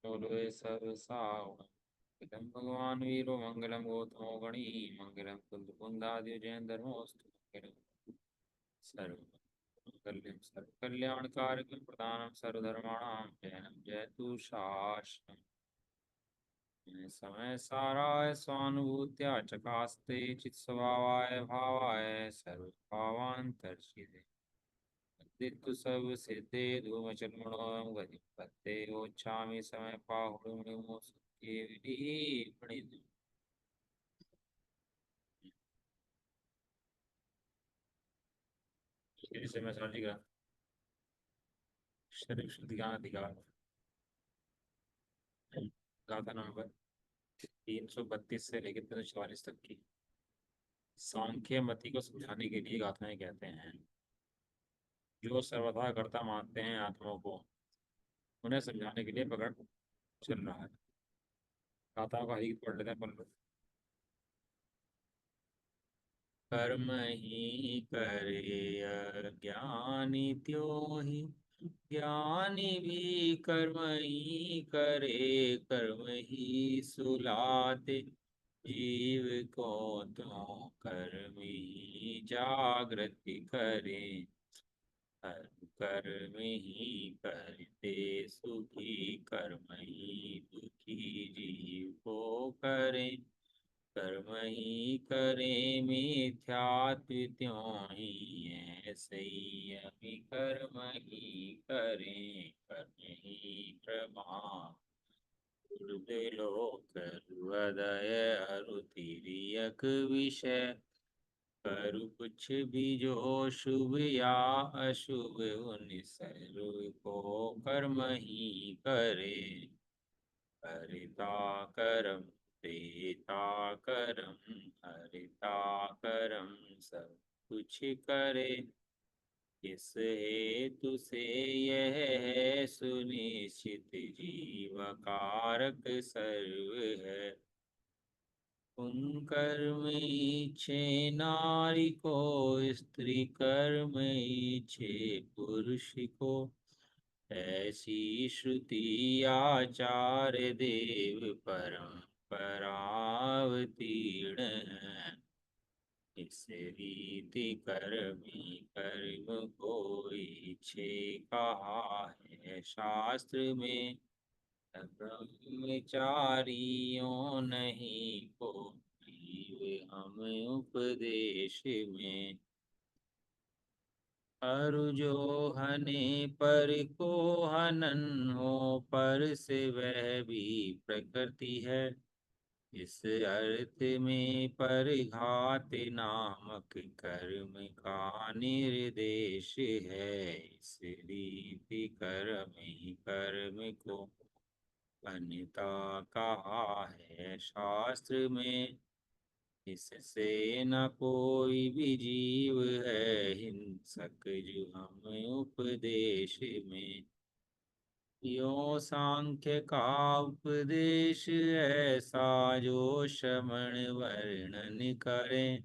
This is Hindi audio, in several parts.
बोलो सर्व सावधान भगवान वीरो मंगलम गौतमो गणी मंगलम कुंदादि जैन धर्मोस्तु मंगलम सर्व मंगल्यम सर्व कल्याणकारकं प्रदानं सर्वधर्माणां जयनं जयतु शासनम् समय साराय स्वानुभूत्या चकास्ते चित्स्वभावाय भावाय सर्वभावान्तर्षिते दिक्तु सब सिद्धे धूमचर्मणोऽयं गतिं पत्ते गच्छामि समय पाहुणुर्निमो सत्ये विधिपणितु श्री से मैं शादी का शरीर शुद्धि का अधिकार गाथा नंबर 332 से लेकर 344 तक की सांख्य मति को समझाने के लिए गाथाएं कहते हैं। जो सर्वथा कर्ता मानते हैं आत्माओं को, उन्हें समझाने के लिए पकड़ चल रहा है। गाथाओं का हित पढ़ लेते हैं अपन लोग। कर्म ही करे अज्ञानी त्यों ही ज्ञानी भी कर्म ही करे। कर्म ही सुलाते जीव को तो कर्म ही जागृति करे। कर्म ही करते सुखी कर्म ही दुखी जीव को करे। कर्म ही करे मिथ्यात्व त्यों ही ऐसे ही अभी कर्म ही करें। कर्म ही प्रमाण लोक हृदय अरु तिर्यक विषय। करु कुछ भी जो शुभ या अशुभ उन सर्व को कर्म ही करे। हरिता करम देता करम हरिता करम सब कुछ करे। इस हेतु से यह है सुनिश्चित जीव कारक सर्व है। उन कर्म इच्छे नारी को स्त्री कर्म इच्छे पुरुष को। ऐसी श्रुति आचार्य देव परंपरावतीर्ण है। इस रीति कर्मी कर्म को इच्छे कहा है शास्त्र में। ब्रह्मचारियों नहीं को जीव हम उपदेश में। अरु जो हने पर को हनन हो पर से वह भी प्रकृति है। इस अर्थ में परघात नामक कर्म का निर्देश है। इस रीति कर्म ही कर्म को अन्यथा कहा है शास्त्र में। इससे न कोई भी जीव है हिंसक जो हम उपदेश में। यो सांख्य का उपदेश ऐसा जो श्रवण वर्णन करें।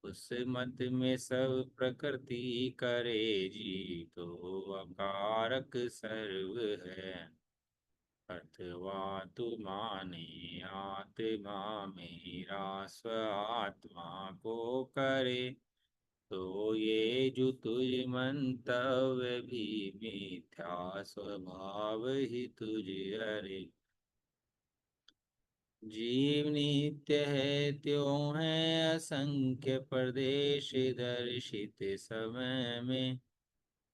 उस मत में सब प्रकृति करे जी तो अकारक सर्व है। अथवा तु माने आत्मा मेरा स्व आत्मा को करे। तो ये जो तुझ मंतव्य भी मिथ्या स्वभाव ही तुझ अरे। जीव नित्य है त्यों है असंख्य प्रदेश दर्शित समय में।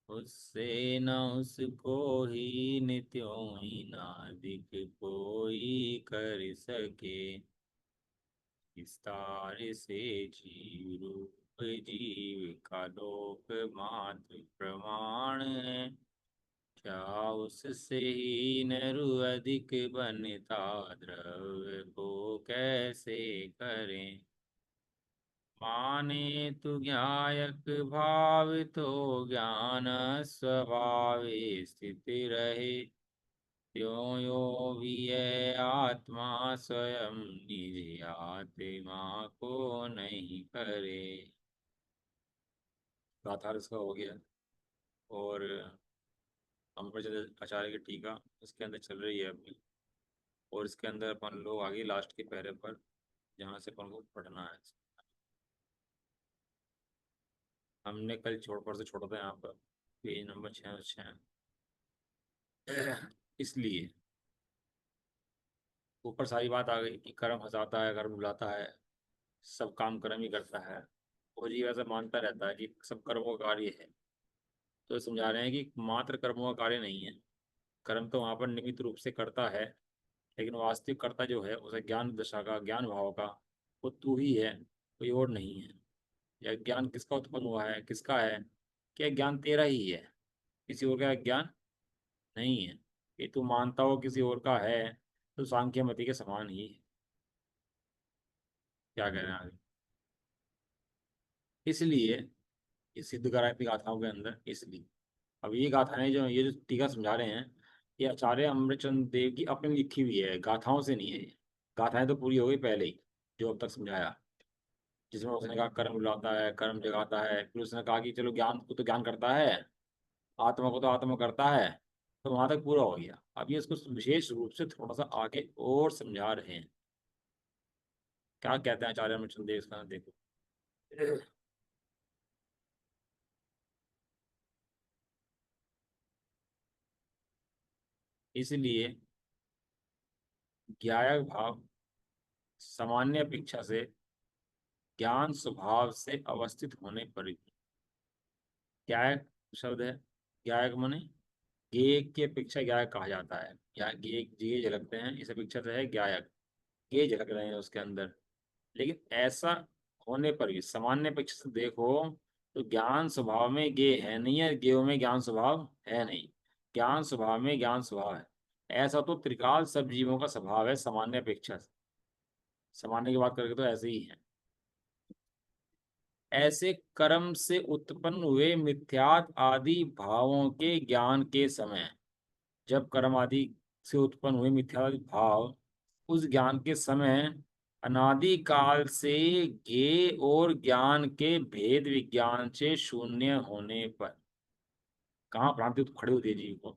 उससे न उसको ही नित्यों ही नादिक कोई कर सके। विस्तार से जीव रूप जीव का लोक मात्र प्रमाण है। क्या उससे ही नरु अधिक बनता द्रव्य को कैसे करें। माने तु ज्ञायक भाव तो ज्ञान स्वभाव स्थित रहे। त्यों यो भी है आत्मा स्वयं निज आत्मा को नहीं करे। गाथा इसका हो गया। और अमृतचंद्र आचार्य की टीका इसके अंदर चल रही है अभी। और इसके अंदर अपन लोग आगे लास्ट के पैरे पर, जहाँ से अपन को पढ़ना है। हमने कल छोड़ पर से छोड़ा था यहाँ पर, पेज नंबर 606। इसलिए ऊपर सारी बात आ गई कि कर्म हंसाता है, कर्म रुलाता है, सब काम कर्म ही करता है। और ये वैसा मानता रहता है कि सब कर्मों का कार्य है। तो समझा रहे हैं कि मात्र कर्मों का कार्य नहीं है। कर्म तो वहाँ पर निमित्त रूप से करता है, लेकिन वास्तविक कर्ता जो है उसे ज्ञान दशा का, ज्ञान भाव का, वो तू ही है, कोई और नहीं है। या ज्ञान किसका उत्पन्न हुआ है, किसका है? क्या ज्ञान तेरा ही है, किसी और का ज्ञान नहीं है। ये तू मानता हो किसी और का है, तो सांख्य मति के समान ही है। क्या कह रहे हैं आगे? इसलिए ये सिद्ध कराती गाथाओं के अंदर, इसलिए अब ये गाथाएं जो ये जो टीका समझा रहे हैं, ये आचार्य अमृतचंद्र देव की अपनी लिखी हुई है, गाथाओं से नहीं है ये। गाथाएं तो पूरी हो गई पहले ही, जो अब तक समझाया, जिसमें उसने कहा कर्म बुलाता है, कर्म जगाता है। फिर उसने कहा कि चलो ज्ञान को तो ज्ञान करता है, आत्मा को तो आत्मा करता है। तो वहां तक पूरा हो गया। अब ये इसको विशेष रूप से थोड़ा सा आगे और समझा रहे हैं। क्या कहते हैं आचार्य अमृतचंद्र देव इसका, देखो। इसलिए ज्ञायक भाव सामान्य अपेक्षा से ज्ञान स्वभाव से अवस्थित होने पर ही, ज्ञायक शब्द है, ज्ञायक माने गेय की अपेक्षा ज्ञायक कहा जाता है। या गेय जे झलकते हैं, इस अपेक्षा से है ज्ञायक, गेय झलक रहे हैं उसके अंदर। लेकिन ऐसा होने पर भी सामान्य अपेक्षा से देखो, तो ज्ञान स्वभाव में गेय है नहीं है, गेय में ज्ञान स्वभाव है नहीं, ज्ञान स्वभाव में ज्ञान स्वभाव है। ऐसा तो त्रिकाल सब जीवों का स्वभाव है सामान्य अपेक्षा से। सामान्य की बात करके तो ऐसे ही है। ऐसे कर्म से उत्पन्न हुए मिथ्यात आदि भावों के ज्ञान के समय, जब कर्म आदि से उत्पन्न हुए मिथ्यादि भाव उस ज्ञान के समय, अनादि काल से ज्ञेय और ज्ञान के भेद विज्ञान से शून्य होने पर, कहाँ भ्रांति तो खड़ी होती है जीव को।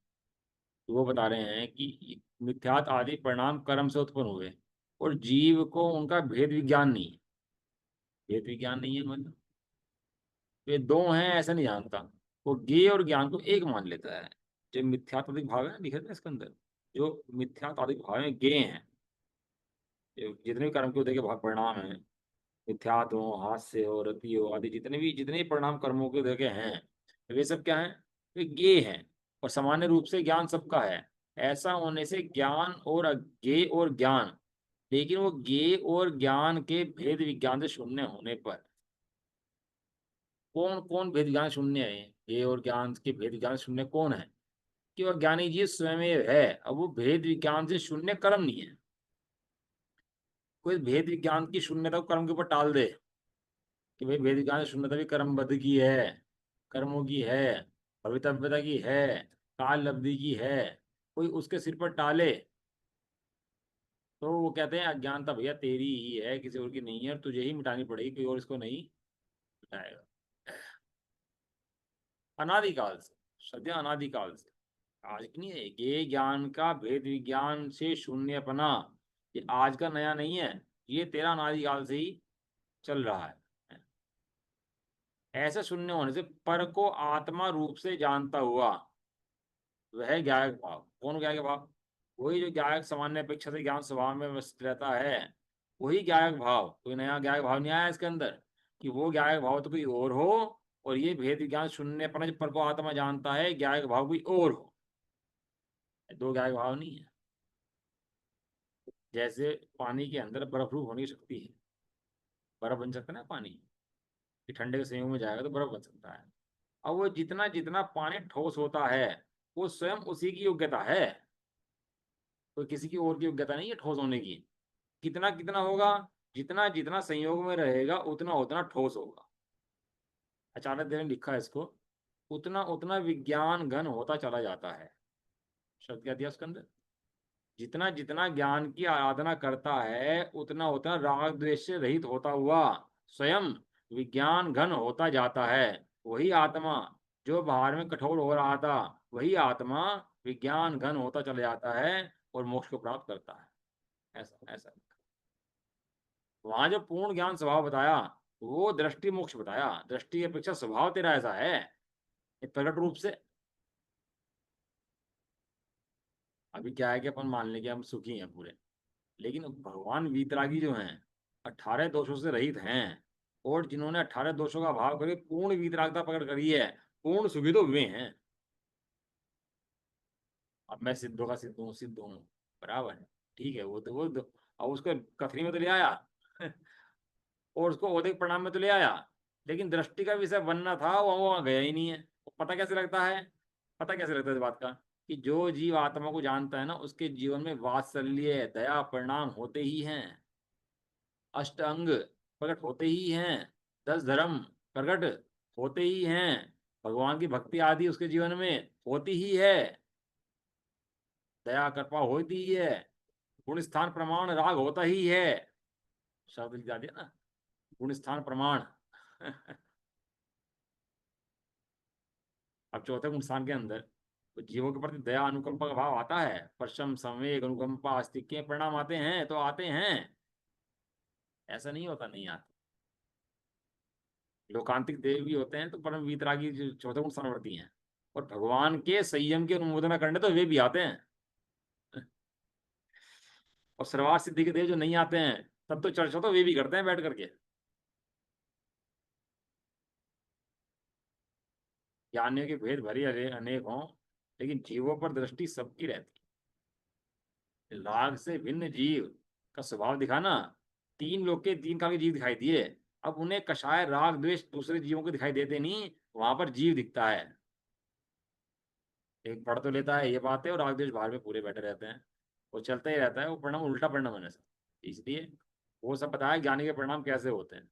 तो वो बता रहे हैं कि मिथ्यात आदि परिणाम कर्म से उत्पन्न हुए, और जीव को उनका भेद विज्ञान नहीं है। भेद विज्ञान नहीं है मतलब वे दो हैं ऐसा नहीं जानता। वो ज्ञेय और ज्ञान को एक मान लेता है। जो मिथ्यात्वादिक भाव है ना, लिखा था इसके अंदर, जो मिथ्यात्वादिक भाव है ज्ञेय हैं, जितने भी कर्म के उदय के भाग परिणाम हैं, मिथ्यात्व हो, हास्य हो, रति हो आदि, जितने भी परिणाम कर्मों के उदय के हैं, वे सब क्या हैं? वे ज्ञेय हैं। और सामान्य रूप से ज्ञान सबका है। ऐसा होने से ज्ञान और अज्ञेय और ज्ञान, लेकिन वो ज्ञेय और ज्ञान के भेद विज्ञान से शून्य होने पर, कौन कौन भेद ज्ञान शून्य है? ज्ञेय और ज्ञान के भेद ज्ञान शून्य कौन है? कि वह ज्ञानी जी स्वयं है। अब वो भेद विज्ञान से शून्य कर्म नहीं है। कोई भेद विज्ञान की शून्यता को कर्म के ऊपर टाल दे कि भाई भेद विज्ञान की शून्यता भी कर्म बद्ध की है, कर्मों की है, भवितव्यता की है, काल लब्धि की है, कोई उसके सिर पर टाले, तो वो कहते हैं अज्ञानता भैया तेरी ही है, किसी और की नहीं है, और तुझे ही मिटानी पड़ेगी, कोई और इसको नहीं मिटाएगा। अनादिकाल से, सद्य अनादिकाल से, आज की नहीं है ये ज्ञान का भेद विज्ञान से शून्यपना। ये आज का नया नहीं है, ये तेरा अनादिकाल से ही चल रहा है। ऐसा शून्य होने से पर को आत्मा रूप से जानता हुआ, वह ज्ञायक भाव। कौन ज्ञायक भाव? वही जो ज्ञायक सामान्य अपेक्षा से ज्ञान स्वभाव में व्यस्त रहता है, वही ज्ञायक भाव। कोई नया ज्ञायक भाव नहीं आया इसके अंदर कि वो ज्ञायक भाव तो कोई और हो, और ये भेद विज्ञान शून्यपना जो पर को आत्मा जानता है, ज्ञायक भाव कोई और हो। दो ज्ञायक भाव नहीं है। जैसे पानी के अंदर बर्फ रूप होने की शक्ति है, बर्फ बन सकता है ना पानी, कि ठंडे के संयोग में जाएगा तो बर्फ बन सकता है। अब वो जितना जितना पानी ठोस होता है, वो स्वयं उसी की योग्यता है, कोई किसी की और की योग्यता नहीं है ठोस होने की। कितना कितना होगा? जितना जितना संयोग में रहेगा उतना उतना ठोस होगा। अचानक देव ने लिखा है इसको, उतना उतना विज्ञान घन होता चला जाता है। शब्द क्या दिया उसके अंदर? जितना जितना ज्ञान की आराधना करता है, उतना उतना राग द्वेष से रहित होता हुआ स्वयं विज्ञान घन होता जाता है। वही आत्मा जो बाहर में कठोर हो रहा था, वही आत्मा विज्ञान घन होता चला जाता है और मोक्ष को प्राप्त करता है। ऐसा ऐसा वहां जो पूर्ण ज्ञान स्वभाव बताया, वो दृष्टि मोक्ष बताया। दृष्टि की अपेक्षा स्वभाव तेरा ऐसा है, ये प्रकट रूप से। अभी क्या है कि अपन मान लें कि हम सुखी हैं पूरे, लेकिन भगवान वीतरागी जो हैं, 18 दोषों से रहित हैं। और जिन्होंने 18 दोषों का भाव करके पूर्ण वीतरागता प्रकट करी है, पूर्ण सुखी तो वे हैं। अब मैं सिद्धों का सिद्ध हूँ, सिद्ध हूँ, बराबर है। ठीक है, अब उसको कथनी में तो ले आया और उसको औदिक प्रणाम में तो ले आया, लेकिन दृष्टि का विषय बनना था, वो वहां गया ही नहीं है। पता कैसे लगता है? पता कैसे लगता है इस बात का? कि जो जीव आत्मा को जानता है ना, उसके जीवन में वात्सल्य दया परिणाम होते ही हैं, अष्ट अंग प्रकट होते ही हैं, 10 धर्म प्रकट होते ही हैं, भगवान की भक्ति आदि उसके जीवन में होती ही है, दया कृपा होती ही है, गुण स्थान प्रमाण राग होता ही है। शब्द लिख दिया ना, गुण स्थान प्रमाण अब चौथे गुण स्थान के अंदर तो जीवों के प्रति दया अनुकंपा का भाव आता है, परशम संवेग अनुकंपा आस्तिक्य परिणाम आते हैं तो आते हैं, ऐसा नहीं होता नहीं आते। लोकांतिक देव भी होते हैं तो परम वीतरागी जो चौथे गुण स्थानवर्ती हैं, और भगवान के संयम की अनुमोदना करने तो वे भी आते हैं। और सर्वार्थ सिद्धि के देव जो नहीं आते हैं, तब तो चर्चा तो वे भी करते हैं बैठ करके। ज्ञानियों के भेद भरी अनेक हों, लेकिन जीवों पर दृष्टि सबकी रहती है। लाग से भिन्न जीव का स्वभाव दिखाना, तीन लोग के तीन काल के जीव दिखाई दिए, अब उन्हें कषाय राग द्वेष दूसरे जीवों को दिखाई देते नहीं, वहां पर जीव दिखता है। एक पढ़ तो लेता है ये बात है, और राग द्वेष बाहर में पूरे बैठे रहते हैं, वो चलता ही रहता है, वो परिणाम उल्टा परिणाम होने से। इसलिए वो सब बताया ज्ञानी के परिणाम कैसे होते हैं।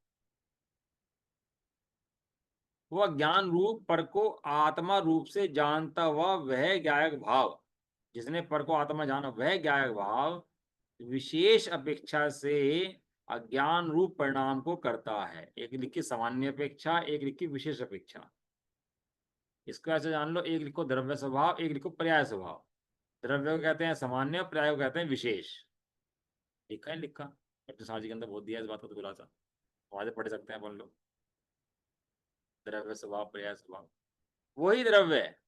वह ज्ञान रूप पर को आत्मा रूप से जानता हुआ वह ज्ञायक भाव, जिसने पर को आत्मा जाना वह ज्ञायक भाव विशेष अपेक्षा से अज्ञान रूप परिणाम को करता है। एक लिखी सामान्य अपेक्षा, एक लिखी विशेष अपेक्षा। इसको ऐसे जान लो, एक लिखो द्रव्य स्वभाव, एक लिखो पर्याय स्वभाव। द्रव्य को कहते हैं सामान्य, पर्याय को कहते हैं विशेष। लिखा है, लिखा अपने साजी के अंदर बहुत दिया इस बात का तो खुलासा, वहां से पढ़ सकते हैं अपन लोग। द्रव्य स्वभाव पर्याय स्वभाव, वही द्रव्य है।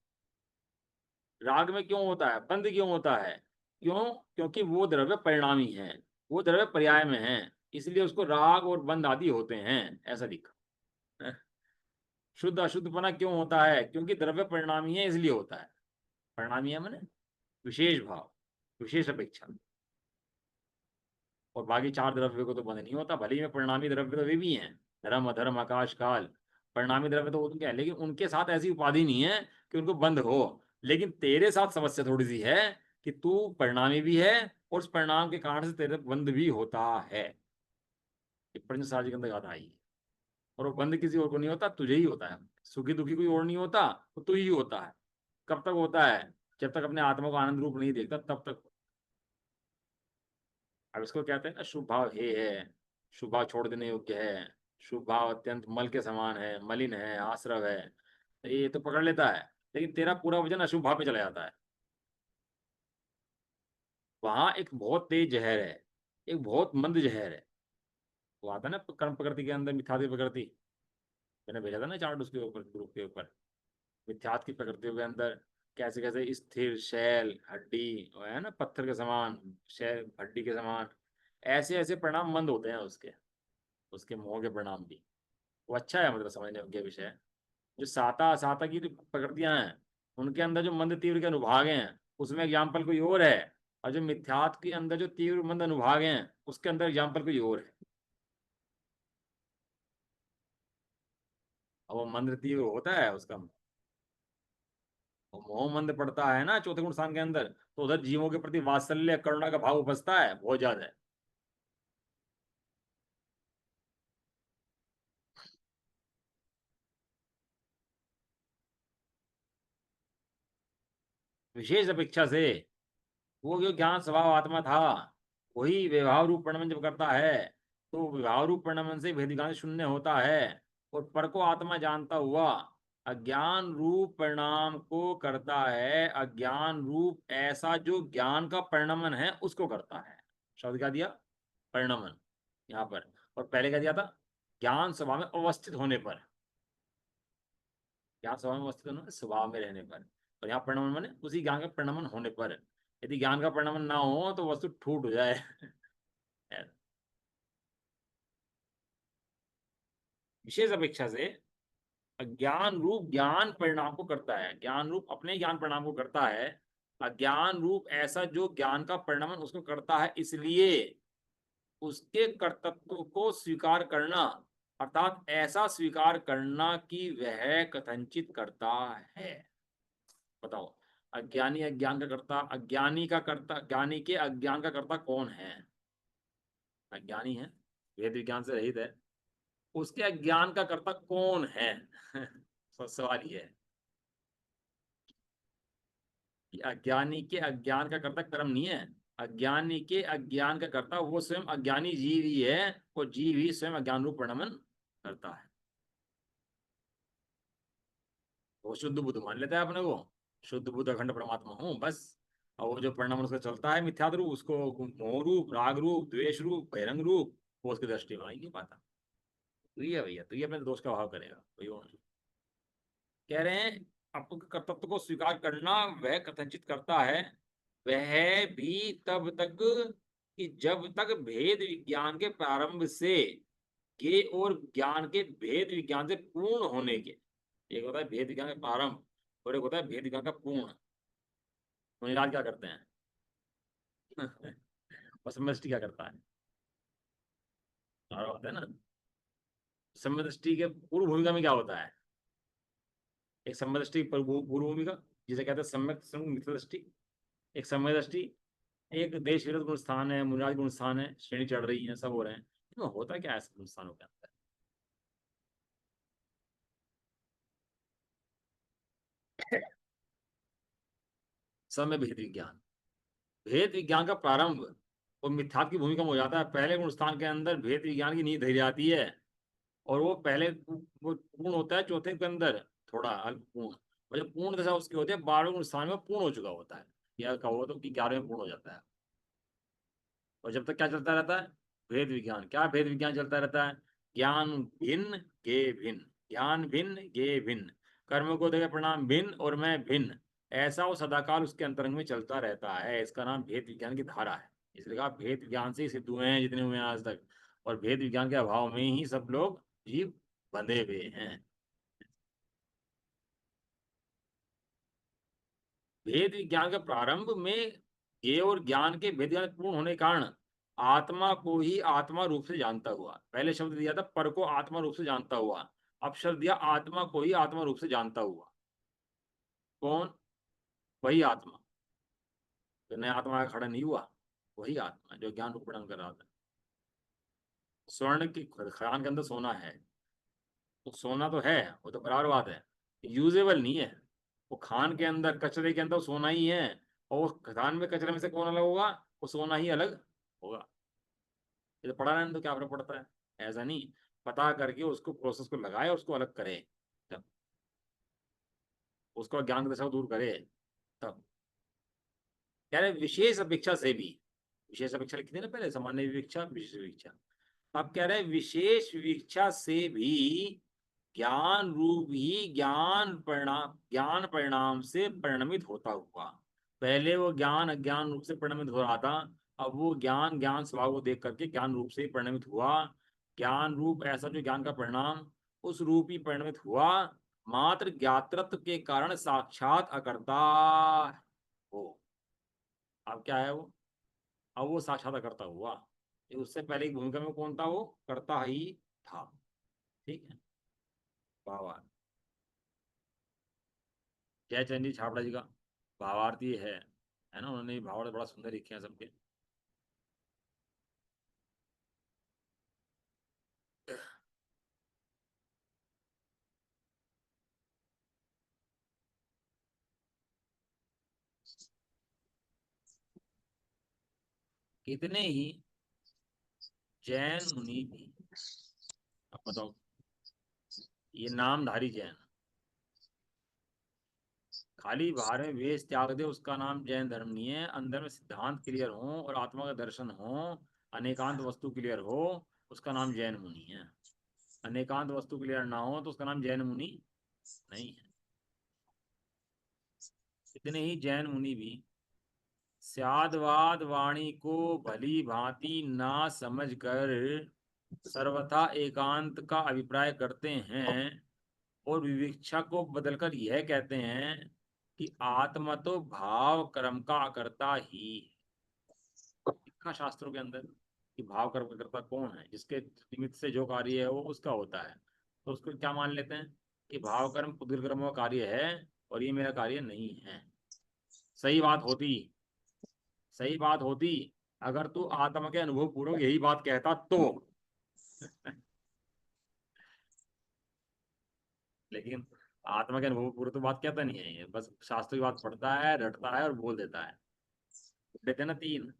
राग में क्यों होता है, बंद क्यों होता है? क्यों? क्योंकि वो द्रव्य परिणामी है, वो द्रव्य पर्याय में है, इसलिए उसको राग और बंद आदि होते हैं, ऐसा लिखा। शुद्ध अशुद्धपना क्यों होता है? क्योंकि द्रव्य परिणामी है, इसलिए होता है। परिणामी है मैंने विशेष भाव, विशेष अपेक्षा। और बाकी चार द्रव्य को तो बंध नहीं होता, भले ही में परिणामी द्रव्य तो वे भी हैं, धर्म अधर्म आकाश काल। परिणामी द्रव्य तो उनके हैं, लेकिन उनके साथ ऐसी उपाधि नहीं है कि उनको बंध हो। लेकिन तेरे साथ समस्या थोड़ी सी है कि तू परिणामी भी है, और उस परिणाम के कारण से तेरे बंध भी होता है। ये प्रश्न साजी के अंदर गाथा आई है। और वो बंध किसी और को नहीं होता, तुझे ही होता है। सुखी दुखी कोई और नहीं होता, वो तू ही होता है। कब तक होता है? जब तक अपने आत्मा को आनंद रूप नहीं देखता तब तक। अब इसको कहते हैं ना, शुभ भाव हे है, शुभ भाव छोड़ देने योग्य है, शुभ भाव अत्यंत मल के समान है, मलिन है, आश्रव है, तो ये तो पकड़ लेता है। लेकिन तेरा पूरा वजन अशुभ भाव पे चला जाता है। वहां एक बहुत तेज जहर है, एक बहुत मंद जहर है। वो आता है ना कर्म प्रकृति के अंदर मिथ्यात्व की प्रकृति, मैंने भेजा था ना चार्ट उसके ऊपर, ग्रुप के ऊपर। मिथ्यात्व की प्रकृतियों के अंदर कैसे कैसे स्थिर शैल हड्डी, वो है ना पत्थर के समान, शैल हड्डी के समान, ऐसे ऐसे परिणाम मंद होते हैं उसके, उसके मोह के परिणाम भी। वो अच्छा है, मतलब समझने योग्य विषय है। जो साता साता की जो प्रकृतियां हैं, उनके अंदर जो मंद तीव्र के अनुभाग हैं, उसमें एग्जाम्पल कोई और है। और जो मिथ्यात्व के अंदर जो तीव्र मंद अनुभाग हैं, उसके अंदर एग्जाम्पल कोई और है। और वो मंद तीव्र होता है उसका, वो मोह मंद पड़ता है ना चौथे गुण स्थान के अंदर, तो उधर जीवों के प्रति वात्सल्य करुणा का भाव उपजता है बहुत ज्यादा है। विशेष अपेक्षा से वो जो ज्ञान स्वभाव आत्मा था, वही व्यवहार रूप परिणमन जब करता है, तो व्यवहार रूप परिणमन से भेद ज्ञान शून्य होता है। और पर को आत्मा जानता हुआ अज्ञान रूप परिणाम को करता है, अज्ञान रूप ऐसा जो ज्ञान का परिणमन है उसको करता है। शब्द क्या दिया? परिणमन यहाँ पर। और पहले क्या दिया था? ज्ञान स्वभाव में अवस्थित होने पर। ज्ञान स्वभाव में अवस्थित होने, स्वभाव में रहने पर। और यहाँ परिणमन माने उसी ज्ञान का परिणमन होने पर। यदि ज्ञान का परिणमन ना हो तो वस्तु ठूट हो जाए। विशेष अपेक्षा से अज्ञान रूप ज्ञान परिणाम को करता है, ज्ञान रूप अपने ज्ञान परिणाम को करता है। अज्ञान रूप ऐसा जो ज्ञान का परिणमन उसको करता है, इसलिए उसके कर्तृत्व को स्वीकार करना, अर्थात ऐसा स्वीकार करना कि वह कथनचित करता है। बताओ, अज्ञानी अज्ञान का कर्ता, अज्ञानी का कर्ता, ज्ञानी के अज्ञान का कर्ता कौन है? अज्ञानी है, वेद विज्ञान से रहित है, उसके अज्ञान का कर्ता कौन है? सवाल ये है कि अज्ञानी के अज्ञान का कर्ता कर्म नहीं है, अज्ञानी के अज्ञान का कर्ता वो स्वयं अज्ञानी जीव ही है, और जीव ही स्वयं अज्ञान रूप परिणमन करता है। वो शुद्ध बुद्ध मान लेता है अपने को, शुद्ध बुद्ध अखंड परमात्मा हूँ बस। और वो जो परिणाम उसका चलता है मिथ्यात्व रूप, उसको मोह रूप, राग रूप, द्वेष रूप, बहिरंग रूप, वो उसकी दृष्टि में आ ही नहीं पाता। तो ये भैया, तो ये अपने दोष का भाव करेगा भैया। कह रहे हैं आपको कर्तृत्व को स्वीकार करना वह कथनचित करता है, वह भी तब तक कि जब तक भेद विज्ञान के प्रारंभ से के और ज्ञान के भेद विज्ञान से पूर्ण होने के। एक होता है भेद विज्ञान का प्रारंभ, और एक होता है भेद विज्ञान का पूर्ण। मुनिराज क्या करते हैं? और समष्टि क्या करता है? और होता है ना, समष्टि के पूर्व भूमिका में क्या होता है? एक समष्टि पूर्व भूमिका, जिसे कहते हैं सम्यक मित्र दृष्टि। एक समय दृष्टि, एक देश विरोध गुण स्थान है, मुनिराज गुण स्थान है, श्रेणी चढ़ रही है, सब हो रहे हैं। तो होता क्या है गुण स्थानों के अंदर? समय भेद विज्ञान, भेद विज्ञान का प्रारंभ और मिथ्यात्व की भूमिका में हो जाता है। पहले गुण स्थान के अंदर भेद विज्ञान की नींव धरी जाती है, और वो पहले वो पूर्ण होता है चौथे के अंदर, थोड़ा अल्प पूर्ण। और जब पूर्ण दशा उसकी होती है 12वें गुण स्थान में पूर्ण हो चुका होता है, या कहो तो कि 11वें पूर्ण हो जाता है। और जब तक क्या चलता रहता है? भेद विज्ञान। क्या भेद विज्ञान चलता रहता है? ज्ञान भिन्न गे भिन्न, ज्ञान भिन्न गे भिन्न, कर्म को देखे परिणाम भिन्न और मैं भिन्न, ऐसा वो सदाकाल उसके अंतरंग में चलता रहता है। इसका नाम भेद विज्ञान की धारा है। इसलिए कहा भेद विज्ञान से ही सिद्ध हुए हैं जितने हुए हैं आज तक, और भेद विज्ञान के अभाव में ही सब लोग जीव बंधे हुए हैं। भेद विज्ञान के प्रारंभ में ज्ञेय और ज्ञान के भेद ज्ञान पूर्ण होने के कारण आत्मा को ही आत्मा रूप से जानता हुआ, पहले शब्द दिया था पर को आत्मा रूप से जानता हुआ, अब शब्द दिया आत्मा को ही आत्मा रूप से जानता हुआ। कौन? वही आत्मा, तो नया आत्मा खड़ा नहीं हुआ, वही आत्मा जो ज्ञान रूप प्रदान कर रहा था। स्वर्ण की खान के अंदर सोना है, तो सोना तो है, वो तो बराबर बात है, यूजेबल नहीं है। वो खान के अंदर कचरे के अंदर सोना ही है, और वो खान में कचरे में से कौन अलग होगा? वो सोना ही अलग होगा। ये तो पढ़ा रहने तो क्या फर्क पड़ता है? ऐसा नहीं, पता करके उसको प्रोसेस को लगाए, उसको अलग करे, तब उसको ज्ञान की दशा को दूर करे, तब। कह रहे विशेष अपेक्षा से भी, विशेष अपेक्षा लिखी थी ना पहले, सामान्य विवेक्षा विशेष विवेक्षा। अब कह रहे विशेष विवेक्षा से भी ज्ञान रूप ही ज्ञान परिणाम से परिणमित होता हुआ। पहले वो ज्ञान अज्ञान रूप से परिणमित हो रहा था, अब वो ज्ञान ज्ञान स्वभाव को देख करके ज्ञान रूप से ही परिणमित हुआ। ज्ञान रूप ऐसा जो ज्ञान का परिणाम उस रूप ही परिणमित हुआ, मात्र ज्ञातृत्व के कारण साक्षात अकर्ता हो। अब क्या है वो? अब वो साक्षात अकर्ता हुआ। ये उससे पहले की भूमिका में कौन था? वो कर्ता ही था। ठीक है, वाह। जयचंद जी छाबड़ा जी का भावार्थी है ना, उन्होंने भी भावार्थ बड़ा सुंदर लिखे हैं सबके। कितने ही जैन मुनि भी, अब बताओ, ये नामधारी जैन, खाली बाहर में वेश त्याग दे उसका नाम जैन धर्म नहीं है। अंदर में सिद्धांत क्लियर हो और आत्मा का दर्शन हो, अनेकांत वस्तु क्लियर हो, उसका नाम जैन मुनि है। अनेकांत वस्तु क्लियर ना हो तो उसका नाम जैन मुनि नहीं है। इतने ही जैन मुनि भी स्यादवाद वाणी को भली भांति ना समझकर सर्वथा एकांत का अभिप्राय करते हैं और विविक्षा को बदलकर यह कहते हैं कि आत्मा तो भाव कर्म का करता ही है। लिखा शास्त्रों के अंदर कि भाव कर्म का करता कौन है, जिसके निमित्त से जो कार्य है वो उसका होता है। तो उसको क्या मान लेते हैं कि भाव कर्म पुद्गल कर्म का कार्य है और ये मेरा कार्य नहीं है। सही बात होती, सही बात होती अगर तू आत्मा के अनुभव पूर्वक यही बात कहता तो लेकिन आत्मा के अनुभव पूर्वक तो बात कहता नहीं है ये, बस शास्त्र की बात पढ़ता है, रटता है और बोल देता है। देते हैं ना तीन,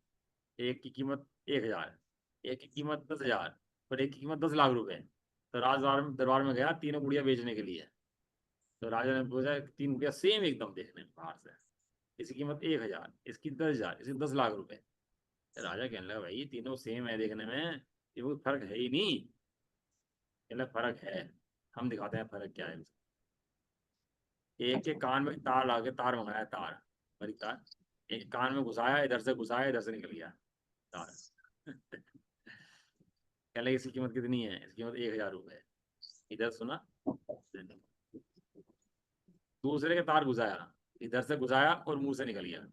एक की कीमत 1,000, एक की कीमत 10,000 और एक की कीमत 10 लाख रुपए। तो राजदरबार में दरबार में गया तीनों गुड़िया बेचने के लिए। तो राजा ने पूछा तीन गुड़िया सेम एकदम देखने में बाहर से, इसकी कीमत 1,000, इसकी 10,000, इसकी 10 लाख रुपए। राजा कहने लगा भाई ये तीनों सेम है देखने में, ये कोई फर्क है ही नहीं। कहने लगा फर्क है, हम दिखाते हैं फर्क क्या है। एक के कान में तार लगा के तार मंगाया, तार बड़ी तार, एक कान में घुसाया, इधर से घुसाया इधर से निकल गया तार कहने लगे इसकी कीमत कितनी है, इसकी कीमत 1,000 रुपए। इधर सुना, दूसरे के तार घुसाया, इधर से घुसाया और मुंह से निकल गया।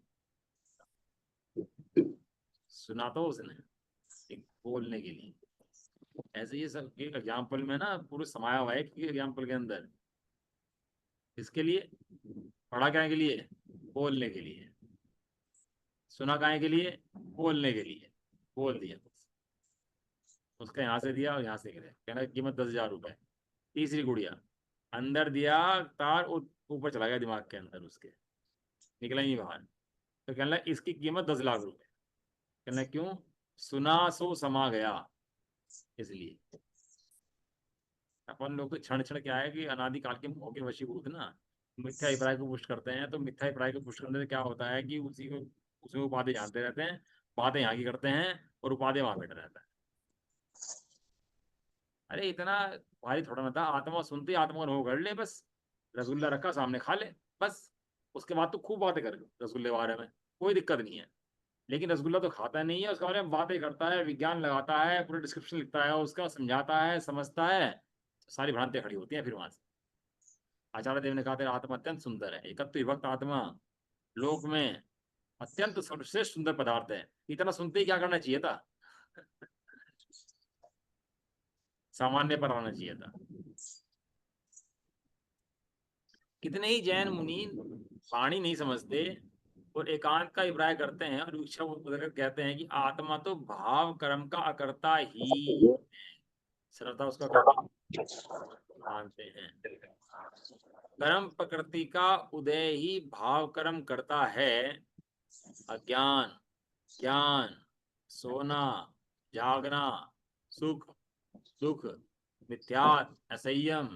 सुना तो उसने एक बोलने के लिए। ऐसे ये सब एग्जाम्पल में ना पूरे समाया हुआ है एग्जाम्पल के अंदर। इसके लिए पढ़ा क्या के लिए, बोलने के लिए। सुना काय के लिए, बोलने के लिए। बोल दिया उसका, यहाँ से दिया और यहाँ से गिरा, कहना कीमत 10,000 रुपए। तीसरी गुड़िया अंदर दिया तार, ऊपर चला गया दिमाग के अंदर उसके, निकला ही नहीं बाहर। तो कहना इसकी कीमत 10 लाख रुपए। कहना क्यों, सुना सो समा गया, इसलिए। अपन लोग तो क्षण क्षण क्या है कि अनादिकाल के मोह के वशीभूत ना, मिथ्या अभिप्राय को पुष्ट करते हैं। तो मिथ्या अभिप्राय को पुष्ट करने से क्या होता है कि उसी को उसमें उपाधि जानते रहते हैं, बातें यहाँ की करते हैं और उपाधि वहां बैठा रहता है। अरे इतना भारी थोड़ा ना था, आत्मा सुनते ही आत्मा को अनुभव कर ले बस। रसगुल्ला रखा सामने खा ले बस, उसके बाद तो खूब बातें कर रसगुल्ले के बारे में, कोई दिक्कत नहीं है। लेकिन रसगुल्ला तो खाता नहीं है, उसके बारे में बातें करता है, विज्ञान लगाता है, पूरा डिस्क्रिप्शन लिखता है उसका, समझाता है, समझता है, सारी भ्रांतियां खड़ी होती हैं फिर वहां से। आचार्य देव ने कहा तेरा आत्मा अत्यंत सुंदर है, एकत्व विभक्त आत्मा लोक में अत्यंत सर्वश्रेष्ठ सुंदर पदार्थ है। इतना सुनते ही क्या करना चाहिए था सामान्य पर आना चाहिए था। कितने ही जैन मुनि वाणी नहीं समझते और एकांत का अभिप्राय करते हैं और इच्छा कहते हैं कि आत्मा तो भाव कर्म का अकर्ता ही, सरलता उसका कर्ता मानते हैं। कर्म प्रकृति का उदय ही भाव कर्म करता है। अज्ञान, ज्ञान, सोना, जागना, सुख, दुख, मिथ्यात, असंयम,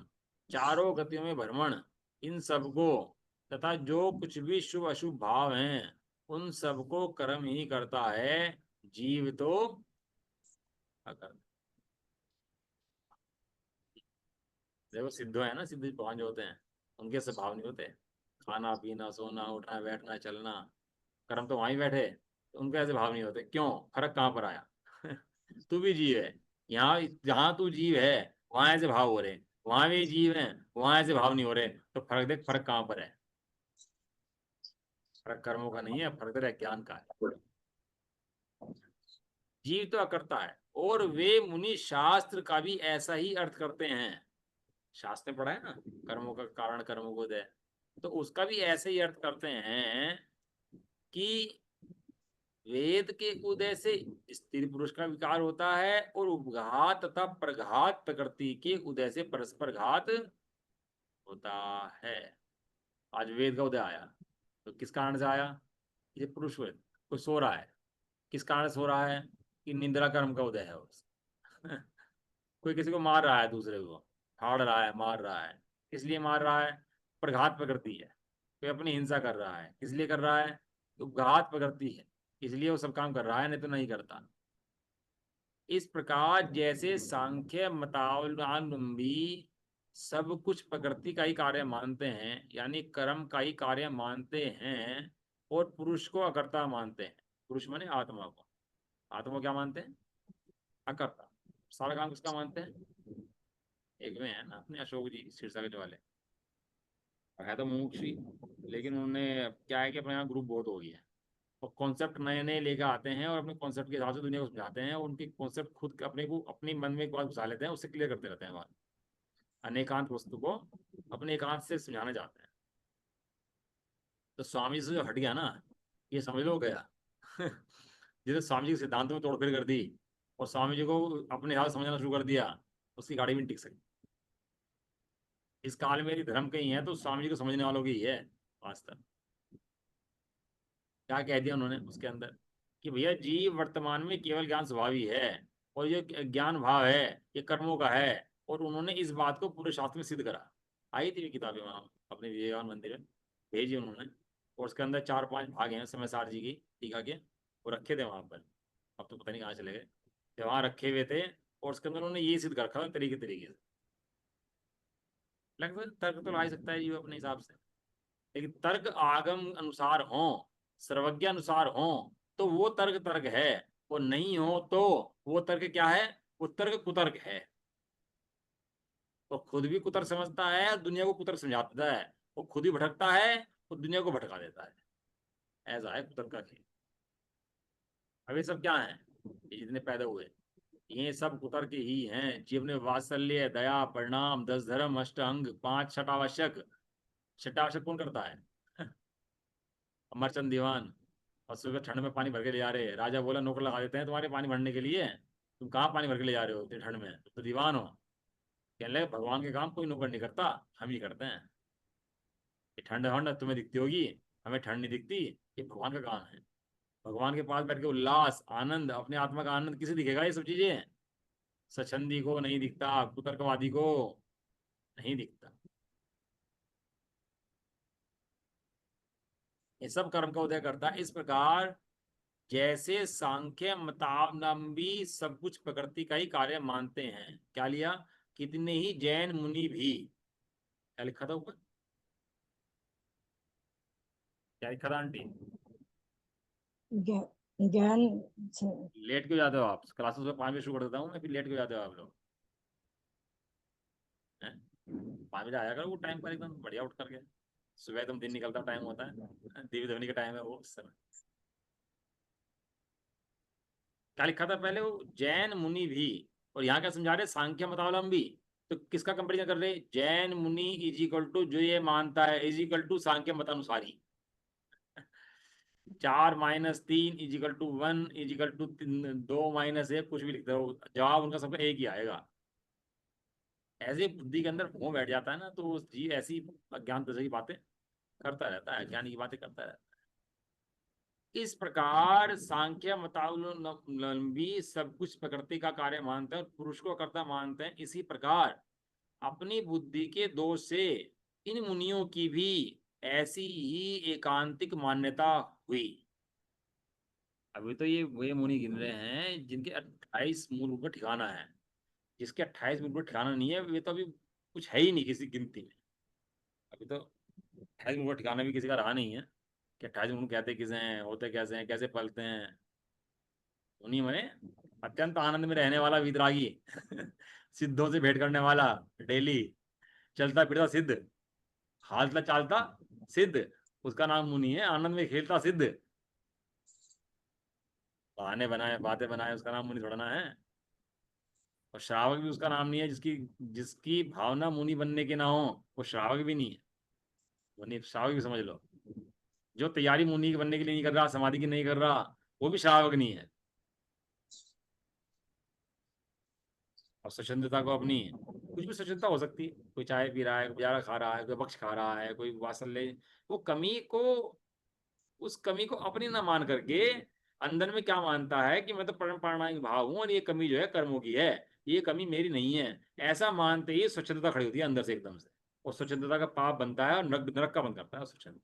चारों गतियों में भ्रमण, इन सबको तथा जो कुछ भी शुभ अशुभ भाव हैं उन सबको कर्म ही करता है, जीव तो अकर्ता। देखो सिद्ध है ना, सिद्ध भगवान जो होते हैं उनके स्वभाव नहीं होते। खाना पीना सोना उठना बैठना चलना, कर्म तो वहीं बैठे, तो उनके ऐसे भाव नहीं होते। क्यों, फर्क कहाँ पर आया तू भी जीव है, यहाँ जहाँ तू जीव है वहां ऐसे भाव हो रहे, वहां भी जीव है वहां ऐसे भाव नहीं हो रहे। तो फर्क देख, फर्क कहाँ पर है। फर्क कर्मों का नहीं है, फर्क तेरे ज्ञान का है। जीव तो अकर्ता है और वे मुनि शास्त्र का भी ऐसा ही अर्थ करते हैं। शास्त्र में पढ़ा है ना, कर्मों का कारण कर्मों को दे, तो उसका भी ऐसे ही अर्थ करते हैं कि वेद के उदय से स्त्री पुरुष का विकार होता है और उपघात तथा प्रघात प्रकृति के उदय से परस्पर घात होता है। आज वेद का उदय आया तो किस कारण से आया, ये पुरुष वेद कोई सो रहा है, किस कारण सो रहा है कि निंद्रा कर्म का उदय है उस कोई किसी को मार रहा है, दूसरे को फाड़ रहा है, मार रहा है, इसलिए मार रहा है, प्रघात प्रकृति है। कोई अपनी हिंसा कर रहा है, इसलिए कर रहा है तो घात प्रकृति है, इसलिए वो सब काम कर रहा है, नहीं तो नहीं करता। इस प्रकार जैसे सांख्य मतावलंबी सब कुछ प्रकृति का ही कार्य मानते हैं, यानी कर्म का ही कार्य मानते हैं, और पुरुष को अकर्ता मानते हैं। पुरुष माने आत्मा को। आत्मा को क्या मानते हैं? अकर्ता। सारा काम किसका मानते हैं? एक में है ना अपने अशोक जी शीर्षक वाले, है तो मुमुक्षु ही, लेकिन उन्होंने क्या है कि अपने यहाँ ग्रुप बहुत हो गया है, और कॉन्सेप्ट नए नए लेकर आते हैं और अपने कॉन्सेप्ट के हिसाब से दुनिया को समझाते हैं, और उनके कॉन्सेप्ट खुद अपने को अपने मन में एक बात घुसा लेते हैं, उससे क्लियर करते रहते हैं बात। अनेकांत वस्तु को अपने एकांत से समझाने जाते हैं। तो स्वामी से जो हट गया ना, ये समझ लो गया जिसे स्वामी जी के सिद्धांत में तोड़फेड़ कर दी और स्वामी जी को अपने हाथ समझना शुरू कर दिया, उसकी गाड़ी भी नहीं टिक सकती। इस काल में यदि धर्म कहीं है तो स्वामी जी को समझने वालों की ही है वास्तव। क्या कह दिया उन्होंने उसके अंदर कि भैया जीव वर्तमान में केवल ज्ञान स्वभावी है, और ये ज्ञान भाव है, ये कर्मों का है, और उन्होंने इस बात को पूरे शास्त्र में सिद्ध करा। आई थी किताबें वहाँ अपने विवेकानंद मंदिर में भेजी उन्होंने, और उसके अंदर 4-5 भाग हैं समय सार जी की टीका के, वो रखे थे वहां पर। अब तो पता नहीं कहाँ चले गए, तो वहाँ रखे हुए थे, और उसके अंदर उन्होंने ये सिद्ध कर रखा था तरीके तरीके से। लगभग तर्क तो ला ही सकता है जीव अपने हिसाब से, लेकिन तर्क आगम अनुसार हो, सर्वज्ञ अनुसार हो, तो वो तर्क तर्क है। वो नहीं हो तो वो तर्क क्या है? वो तर्क कुतर्क है। वो खुद भी कुतर्क समझता है और दुनिया को कुतर्क समझाता है। वो खुद ही भटकता है और दुनिया को भटका देता है। ऐसा है कुतर्क का खेल। अब ये सब क्या है? ये जितने पैदा हुए ये सब कुतर्क ही हैं। जीव ने वात्सल्य, दया, परिणाम, 10 धर्म, अष्ट अंग, 5 छठ आवश्यक। छठा आवश्यक कौन करता है? अमरचंद दीवान। और सुबह ठंड में पानी भर के ले जा रहे हैं, राजा बोला नौकर लगा देते हैं तुम्हारे पानी भरने के लिए, तुम कहाँ पानी भर के ले जा रहे हो इतनी ठंड में, तुम तो दीवान हो। कहने लगे भगवान के काम कोई नौकर नहीं करता, हम ही करते हैं। ये ठंड ठंड तुम्हें दिखती होगी, हमें ठंड नहीं दिखती, ये भगवान का काम है। भगवान के पास बैठ के उल्लास आनंद, अपने आत्मा का आनंद किसे दिखेगा? ये सब चीजें स्वच्छंदी को नहीं दिखता, कुतर्कवादी को नहीं दिखता। ये सब कर्म का उदय करता है। इस प्रकार जैसे सांख्य मतावलंबी सब कुछ प्रकृति का ही कार्य मानते हैं। क्या लिया? कितने ही जैन मुनि भी। क्या लिखा था ऊपर? क्या लिखा था आंटी? ज्ञान। लेट क्यों जाते हो आप? क्लासेस में 5 बजे शुरू कर देता हूँ मैं, फिर लेट क्यों जाते हो आप लोग? 5 बजे आया करो वो टाइम पर एकदम बढ़िया उठ करके। सुबह एकदम दिन निकलता टाइम होता है, देवी धवनी का टाइम है वो, उस समय। क्या लिखा था पहले? वो जैन मुनि भी। और यहाँ क्या समझा रहे? सांख्य मतावलंबी। तो किसका कंपेरिजन कर रहे? जैन मुनि इज इक्वल टू जो ये मानता है इज इक्वल टू सांख्य मतानुसारी। 4-3 is equal to 1 is equal to 2-1 कुछ भी लिखते हो, जवाब उनका सबका एक ही आएगा। ऐसे बुद्धि के अंदर वो बैठ जाता है ना, तो जी ऐसी अज्ञान तरह की बातें करता रहता है, ज्ञानी की बातें करता रहता है। इस प्रकार सांख्य मतावलंबी सब कुछ प्रकृति का कार्य मानते हैं और पुरुष को कर्ता मानते हैं। इसी प्रकार अपनी बुद्धि के दोष से इन मुनियों की भी ऐसी ही एकांतिक मान्यता हुई। अभी तो ये वे मुनि गिन रहे हैं जिनके 28 मूल रूप में ठिकाना है। जिसके 28 मूल रूप में ठिकाना नहीं है वे तो अभी कुछ है ही नहीं किसी गिनती में। अभी तो 28 मूल का ठिकाना भी किसी का रहा नहीं है कि 28 मूल कहते किसे हैं, होते कैसे हैं, कैसे पलते हैं। उन्हीं में अत्यंत आनंद में रहने वाला वितरागी सिद्धों से भेंट करने वाला डेली, चलता फिरता सिद्ध, हालता चालता सिद्ध, उसका नाम मुनि है। आनंद में खेलता सिद्ध, बहाने बनाए बातें बनाए, उसका नाम मुनि थोड़ा ना है। और श्रावक भी उसका नाम नहीं है। जिसकी जिसकी भावना मुनि बनने की ना हो वो श्रावक भी नहीं है। मुनि श्रावक भी समझ लो। जो तैयारी मुनि बनने के लिए नहीं कर रहा, समाधि की नहीं कर रहा, वो भी श्रावक नहीं है। और स्वच्छंदता को अपनी कुछ भी स्वच्छंदता हो सकती है। कोई चाय पी रहा है, कोई बेचारा खा रहा है, कोई भक्ष खा रहा है, कोई वात्सल्य, वो कमी को, उस कमी को अपनी ना मान करके अंदर में क्या मानता है कि मैं तो परम पारणायक भाव हूं और ये कमी जो है कर्मों की है, ये कमी मेरी नहीं है। ऐसा मानते ही स्वच्छंदता खड़ी होती है अंदर से एकदम से, और स्वच्छंदता का पाप बनता है और नरक नरक का बन करता है स्वच्छंद।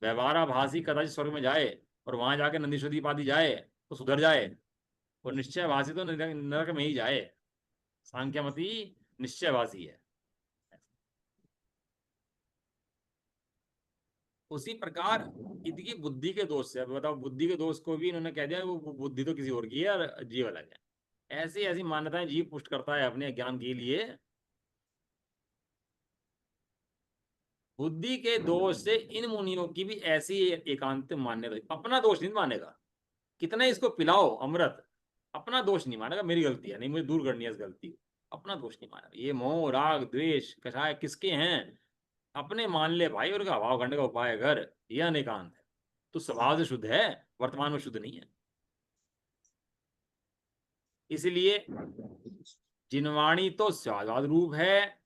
व्यवहाराभासी कदाचित स्वर्ग में जाए और वहां जाके नंदीश्वरी पादी जाए तो सुधर जाए, और निश्चयभासी तो नरक में ही जाए। सांख्यमति निश्चयभासी है। उसी प्रकार इनकी बुद्धि के दोष से, अब बताओ, बुद्धि के दोष को भी इन्होंने कह दिया वो बुद्धि तो किसी और की है और जीव अलग है। ऐसी ऐसी मान्यताएं जीव पुष्ट करता है अपने ज्ञान के लिए। बुद्धि के दोष से इन मुनियों की भी ऐसी एकांत मान्यता, अपना दोष नहीं मानेगा। कितना ही इसको पिलाओ अमृत, अपना दोष नहीं मानेगा, मेरी गलती है, नहीं मुझे दूर करनी है इस गलती को, अपना दोष नहीं मानेगा। ये मोह राग द्वेष कषाय किसके हैं? अपने मान ले भाई, और का भाव खंड का उपाय घर, ये अनेकांत है। तो स्वभाव से शुद्ध है, वर्तमान में शुद्ध नहीं है। इसलिए जिनवाणी तो स्वाभाव रूप है,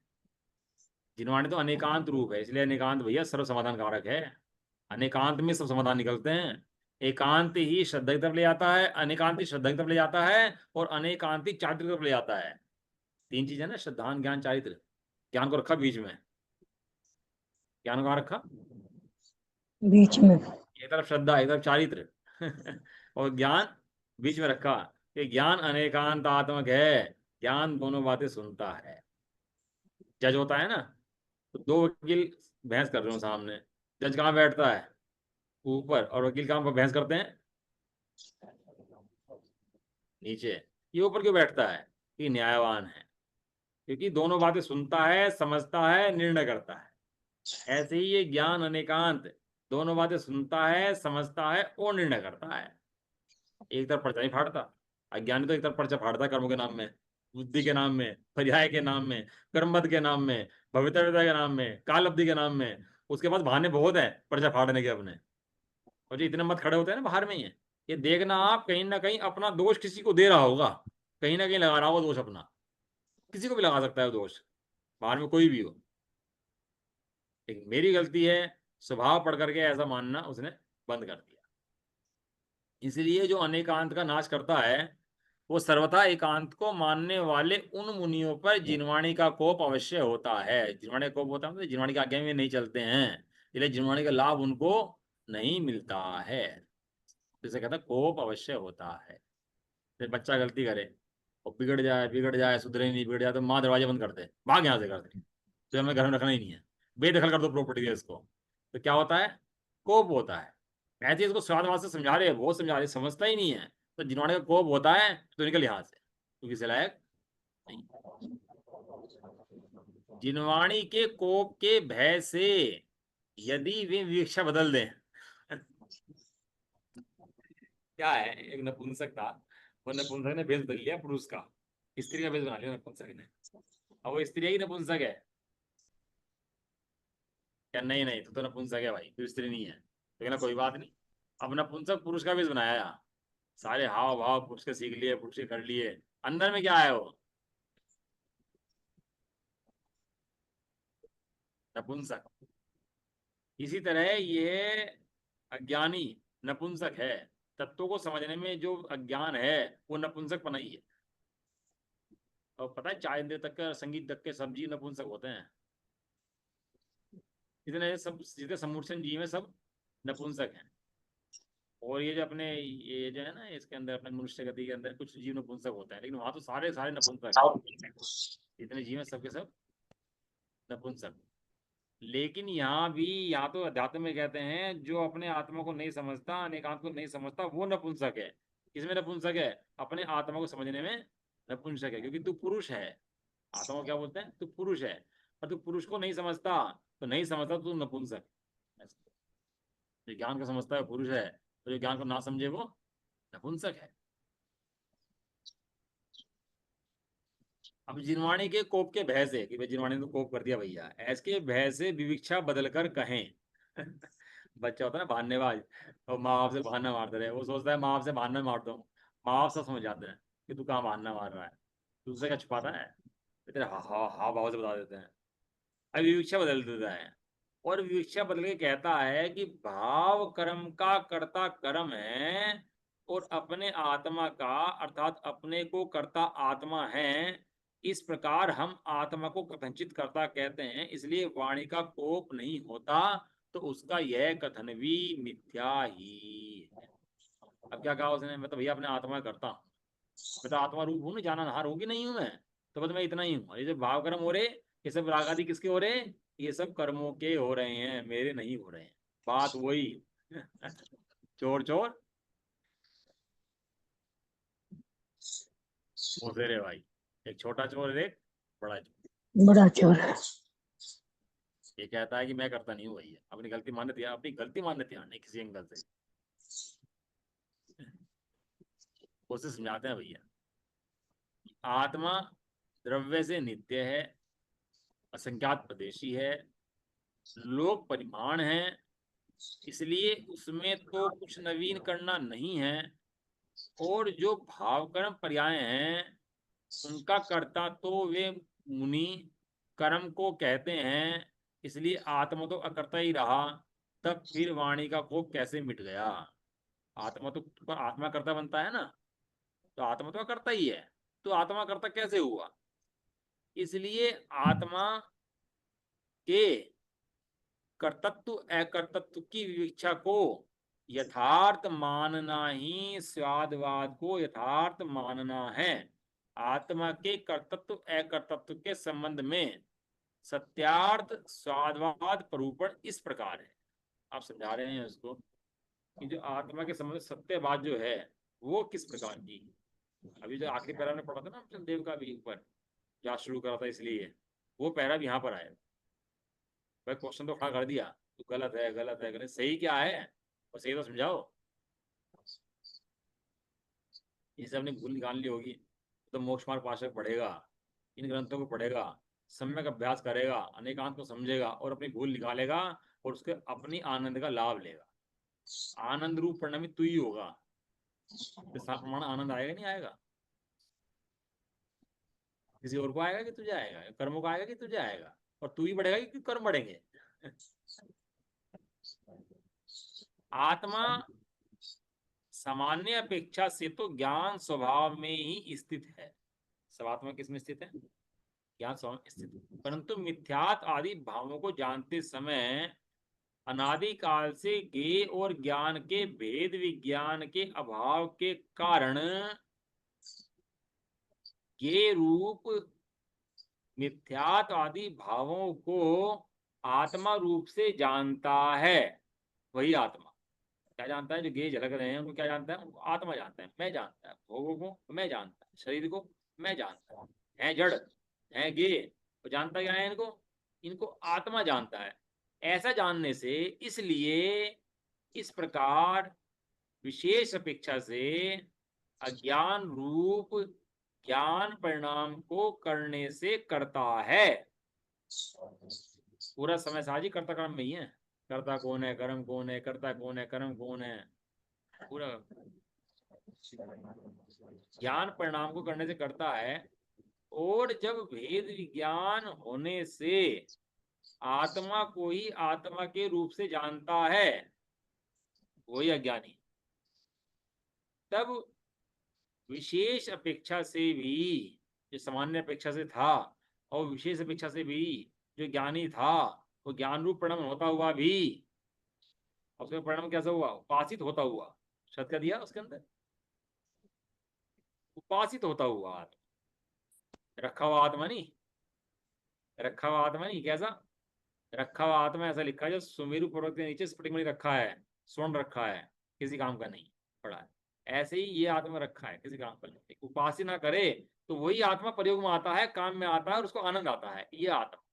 जिनवाणी तो अनेकांत रूप है, इसलिए अनेकांत भैया सर्व समाधान कारक है। अनेकांत में सब समाधान निकलते हैं। एकांत ही श्रद्धा की तरफ ले जाता है, अनेकांत ही श्रद्धा की तरफ ले जाता है, और अनेकांत ही चारित्र की तरफ ले जाता है। तीन चीजें ना, श्रद्धान ज्ञान चारित्र। ज्ञान को रखा बीच में, ज्ञान को कहाँ रखा? बीच में। एक तरफ श्रद्धा, एक तरफ चारित्र और ज्ञान बीच में रखा। ये ज्ञान अनेकांतात्मक है, ज्ञान दोनों बातें सुनता है। जज होता है ना, तो दो वकील बहस कर रहे हो सामने, जज कहाँ बैठता है? ऊपर, और वकील कहाँ पर बहस करते हैं? नीचे। ये ऊपर क्यों बैठता है? कि न्यायवान है, क्योंकि दोनों बातें सुनता है, समझता है, निर्णय करता है। ऐसे ही ये ज्ञान अनेकांत दोनों बातें सुनता है, समझता है और निर्णय करता है। एक तरफ पर्चा नहीं फाड़ता। अज्ञानी तो एक तरफ पर्चा फाड़ता है, कर्मों के नाम में, बुद्धि के नाम में, पर्याय के नाम में, कर्मबद्ध के नाम में, भवितव्यता के नाम में, काल अवधि के नाम में। उसके पास बहाने बहुत है पर्चा फाड़ने के अपने। और जो इतने मत खड़े होते हैं ना बाहर में, ये देखना आप कहीं ना कहीं अपना दोष किसी को दे रहा होगा, कहीं ना कहीं लगा रहा होगा दोष अपना। किसी को भी लगा सकता है दोष, बाहर में कोई भी हो। लेकिन मेरी गलती है स्वभाव पढ़ करके ऐसा मानना उसने बंद कर दिया। इसलिए जो अनेकांत का नाश करता है, वो सर्वथा एकांत को मानने वाले उन मुनियों पर जिनवाणी का कोप अवश्य होता है। जिनवाणी का कोप होता है मतलब जिनवाणी की आज्ञा में नहीं चलते हैं, इसलिए जिनवाणी का लाभ उनको नहीं मिलता है। जैसे कहता है कोप अवश्य होता है। फिर बच्चा गलती करे और बिगड़ जाए, सुधरे नहीं, बिगड़ जाए, तो माँ दरवाजे बंद कर दे, भाग यहाँ से कर दे, तो हमें घर में रखना ही नहीं है, बेदखल कर दो प्रॉपर्टी है इसको। तो क्या होता है? कोप होता है। ऐसे इसको स्वादवाद से समझा रहे, वो समझा रहे, समझता ही नहीं है। तो जिन्होंने का कोप होता है तो निकल यहाँ से, तो किसी लायक नहीं। जिनवाणी के कोप के भय से यदि वे विवक्षा बदल दें क्या है, एक नपुंसक था, वो नपुंसक ने भेष बदल लिया पुरुष का, स्त्री का भेष बना लिया नपुंसक ने। अब वो स्त्री ही नपुंसक है क्या? नहीं नहीं, तो नपुंसक है भाई, तू स्त्री नहीं है। तो कहना कोई बात नहीं, अब नपुंसक पुरुष का भेष बनाया, सारे हाव भाव पुरुष के सीख लिए, पुरुष के कर लिए, अंदर में क्या है? वो नपुंसक। इसी तरह ये अज्ञानी नपुंसक है। तत्वों को समझने में जो अज्ञान है वो नपुंसक पना ही है। और पता है, चाय देर तक के, संगीत तक के सब जीव नपुंसक होते हैं। इतने सब जितने समूर्छन जीव है सब नपुंसक हैं। और ये जो अपने ये जो है ना, इसके अंदर अपने मनुष्य गति के अंदर कुछ जीव नपुंसक होते हैं, लेकिन वहां तो सारे सारे नपुंसक हैं। इतने जीव हैं सबके सब नपुंसक। लेकिन यहाँ भी, यहाँ तो अध्यात्म में कहते हैं जो अपने आत्मा को नहीं समझता, अनेकांत को नहीं समझता, वो नपुंसक है। किसमें नपुंसक है? अपने आत्मा को समझने में नपुंसक है, क्योंकि तू पुरुष है। आत्मा को क्या बोलते हैं? तू पुरुष है, और तू पुरुष को नहीं समझता, तो नहीं समझता तो तू नपुंसक। जो ज्ञान को समझता है पुरुष है, तो जो ज्ञान को ना समझे वो नपुंसक है। अब जिनवाणी के कोप के भय से, कि भाई जिनवाणी ने तो कोप कर दिया भैया, ऐसे भय से विविक्षा बदल कर कहें बच्चा होता है ना बहानेबाज, और माँ बाप से बहाना मारते रहे, वो सोचता है माँ बाप से बहाना मार दो, माँ बाप सब समझ जाते हैं कि तू कहाँ बहाना मार रहा है, दूसरे का छुपाता है, तो तेरे हा हा हा भाव से बता देते हैं। अब विविक्षा बदल देता है, और विविक्षा बदल के कहता है कि भाव कर्म का कर्ता कर्म है, और अपने आत्मा का अर्थात अपने को कर्ता आत्मा है। इस प्रकार हम आत्मा को कथनचित कर्ता कहते हैं, इसलिए वाणी का कोप नहीं होता, तो उसका यह कथन भी मिथ्या ही है। अब क्या कहा उसने, मैं तो भैया अपने आत्मा करता हूँ, मैं तो आत्मा रूप हूँ ना, जाना नहार होगी नहीं हूँ मैं, तो बस मैं इतना ही हूँ। ये जो भाव कर्म हो रहे, ये सब राग आदि किसके हो रहे हैं? ये सब कर्मों के हो रहे हैं, मेरे नहीं हो रहे हैं। बात वही। चोर चोर मोसेरे भाई, एक छोटा चोर एक बड़ा चोर। बड़ा चोर। ये कहता है कि मैं करता नहीं हूँ भैया, अपनी गलती मानने तैयार, अपनी गलती मानने तैयार नहीं किसी एंगल से। उसे समझाते हैं भैया, आत्मा द्रव्य से नित्य है, असंख्यात प्रदेशी है, लोक परिमाण है, इसलिए उसमें तो कुछ नवीन करना नहीं है। और जो भाव कर्म पर्याय हैं, उनका कर्ता तो वे मुनि कर्म को कहते हैं, इसलिए आत्मा तो अकर्ता ही रहा। तब फिर वाणी का कोप कैसे मिट गया? आत्मा तो आत्मा कर्ता बनता है ना, तो आत्मा तो अकर्ता ही है, तो आत्मा कर्ता कैसे हुआ? इसलिए आत्मा के कर्तत्व अकर्तत्व की विवक्षा को यथार्थ मानना ही स्वादवाद को यथार्थ मानना है। आत्मा के कर्तत्व अकर्तत्व के संबंध में सत्यार्थ स्वादवाद प्ररूपण इस प्रकार है। आप समझा रहे हैं उसको कि जो आत्मा के संबंध में सत्यवाद जो है वो किस प्रकार की। अभी जो आखिरी पैरा में पढ़ा था ना हम देव का भी ऊपर, क्या शुरू करा था, इसलिए वो पैरा भी यहाँ पर आया। भाई क्वेश्चन तो खड़ा कर दिया, तो गलत है गलत है गलत, सही क्या है और सही तो समझाओ। इसे अपनी भूल निकाल ली होगी तो मोक्ष मार्ग पाशक पढ़ेगा, इन ग्रंथों को पढ़ेगा, सम्यक अभ्यास करेगा, अनेकांत को समझेगा और अपनी भूल निकालेगा और उसके अपनी आनंद का लाभ लेगा। आनंद रूप परिणामी तू ही होगा, तो साथ प्रमाण आनंद आएगा नहीं आएगा? किसी और को आएगा कि तुझे आएगा? कर्मों को आएगा कि तुझे आएगा? और तू ही बढ़ेगा कि कर्म बढ़ेंगे? आत्मा सामान्य अपेक्षा से तो ज्ञान स्वभाव में ही स्थित है। सर्वात्मा किसमें स्थित है? ज्ञान स्वभाव में स्थित है। परंतु मिथ्यात आदि भावों को जानते समय अनादिकाल से ज्ञेय और ज्ञान के भेद विज्ञान के अभाव के कारण ज्ञेय रूप मिथ्यात आदि भावों को आत्मा रूप से जानता है। वही आत्मा क्या जानता है? जो गेय झलक रहे हैं उनको क्या जानता है? उनको आत्मा जानता है, मैं जानता है, भोगों को मैं जानता है, शरीर को मैं जानता हूँ, है जड़, है गेय, वो जानता क्या है इनको? इनको आत्मा जानता है। ऐसा जानने से इसलिए इस प्रकार विशेष अपेक्षा से अज्ञान रूप ज्ञान परिणाम को करने से करता है। पूरा समय साझी कर्ता कर्म में ही है। कर्ता कौन है, कर्म कौन है, कर्ता कौन है, कर्म कौन है, पूरा ज्ञान परिणाम को करने से करता है। और जब भेद विज्ञान होने से आत्मा को ही आत्मा के रूप से जानता है वही अज्ञानी, तब विशेष अपेक्षा से भी, जो सामान्य अपेक्षा से था और विशेष अपेक्षा से भी जो ज्ञानी था, वो ज्ञान रूप परिणाम होता हुआ भी, उसका परिणाम कैसा हुआ? उपासित होता हुआ। शब्द क्या दिया उसके अंदर? उपासित होता हुआ। रखा हुआ आत्मा नहीं, रखा हुआ आत्मा नहीं, कैसा रखा हुआ आत्मा? ऐसा लिखा है जो सुमेरु पर्वत के नीचे स्फटिक मणि रखा है, स्वर्ण रखा है, किसी काम का नहीं पड़ा है। ऐसे ही ये आत्मा रखा है, किसी काम का नहीं। उपासना करे तो वही आत्मा प्रयोग में आता है, काम में आता है और उसको आनंद आता है, ये आत्मा।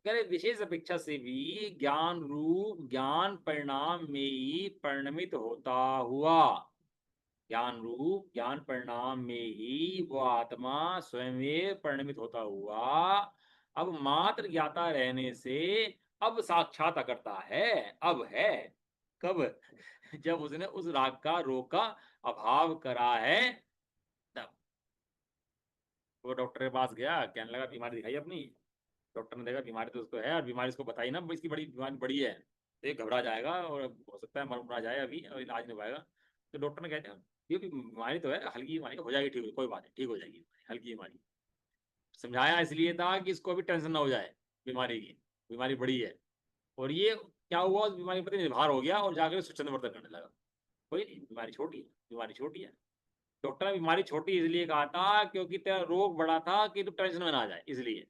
कह रहे विशेष अपेक्षा से भी ज्ञान रूप ज्ञान परिणाम में ही परिणमित होता हुआ, ज्ञान रूप ज्ञान परिणाम में ही वो आत्मा स्वयं परिणमित होता हुआ अब मात्र ज्ञाता रहने से अब साक्षात करता है। अब है कब? जब उसने उस राग का रोग का अभाव करा है, तब वो डॉक्टर के पास गया, कहने लगा बीमारी दिखाई अपनी। डॉक्टर ने देखा बीमारी तो उसको है और बीमारी इसको बताई ना इसकी बड़ी बीमारी बड़ी है, तो ये घबरा जाएगा और हो सकता है मर जाए अभी और इलाज नहीं पाएगा। तो डॉक्टर ने कहते हैं ये बीमारी तो है, हल्की बीमारी हो जाएगी, ठीक, कोई बात नहीं, ठीक हो जाएगी, हल्की बीमारी। समझाया इसलिए था कि इसको अभी टेंशन ना हो जाए बीमारी की, बीमारी बड़ी है। और ये क्या हुआ, उस बीमारी के प्रति निर्भर हो गया और जाकर स्वच्छंद व्रत करने लगा। कोई नहीं, बीमारी छोटी है, बीमारी छोटी है। डॉक्टर ने बीमारी छोटी इसलिए कहा था क्योंकि तेरा रोग बड़ा था कि तू टेंशन में ना जाए, इसलिए।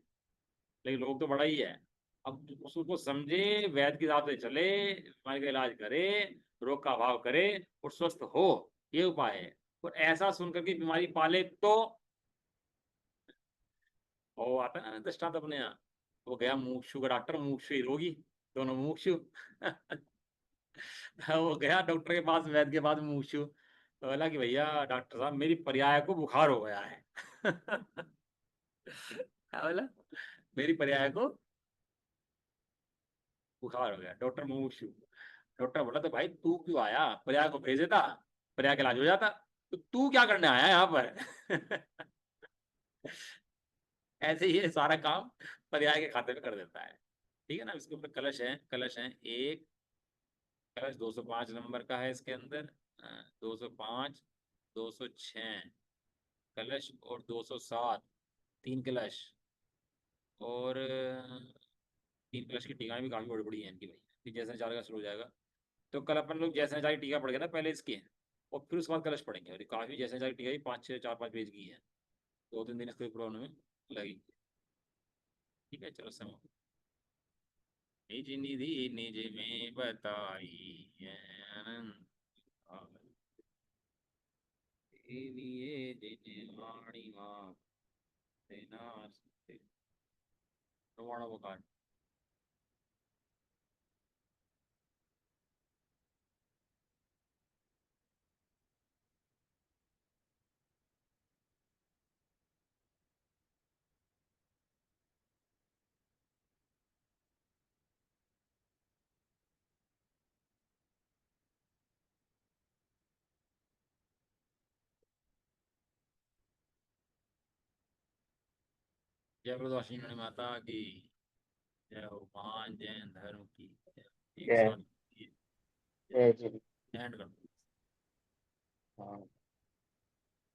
लेकिन रोग तो बड़ा ही है। अब उसको समझे, वैद्य के हिसाब से चले, बीमारी का इलाज करे, रोग का अभाव करे और स्वस्थ हो, ये उपाय है। और ऐसा सुनकर के बीमारी पाले तो वो आता है ना दृष्टांत अपने यहाँ, वो गया मुमुक्षु का डॉक्टर, मुमुक्षु ही रोगी, दोनों मुमुक्षु। वो गया डॉक्टर के पास, वैद्य के पास, मुमुक्षु, तो बोला कि भैया डॉक्टर साहब मेरी पर्याय को बुखार हो गया है। क्या बोला, मेरी पर्याय को बुखार हो गया। डॉक्टर मुमुक्षु, डॉक्टर बोला तो भाई तू क्यों आया, पर्याय को भेज देता, पर्याय का इलाज हो जाता, तो तू क्या करने आया यहाँ पर। ऐसे ही ये सारा काम पर्याय के खाते में कर देता है। ठीक है ना। इसके ऊपर कलश है, कलश है एक, कलश 205 नंबर का है इसके अंदर, 205, 206 कलश और 207, तीन कलश। और तीन कलश की टीकाएं भी काफी बड़ी बड़ी हैं इनकी भाई, कि जैसे चार का शुरू हो जाएगा। तो कल अपन लोग जैसे चार की टीका पढ़ गए ना पहले इसकी, और फिर उसके बाद कलश पढ़ेंगे। और ये काफी जैसे चार की टीका ही 5 6 4 5 पेज की है, 2 3 दिन इसके पूरा होने में लगेगी। ठीक है, चलो समय। निज निधि निज में बताई है अनंत के लिए जिन वाणी माँ देना प्रमाण बखान। जय प्रदोषिणी माता की जय हो, महान जैन धर्म की जय। एक जय साथ जय जी। एंड कर दो। हाँ।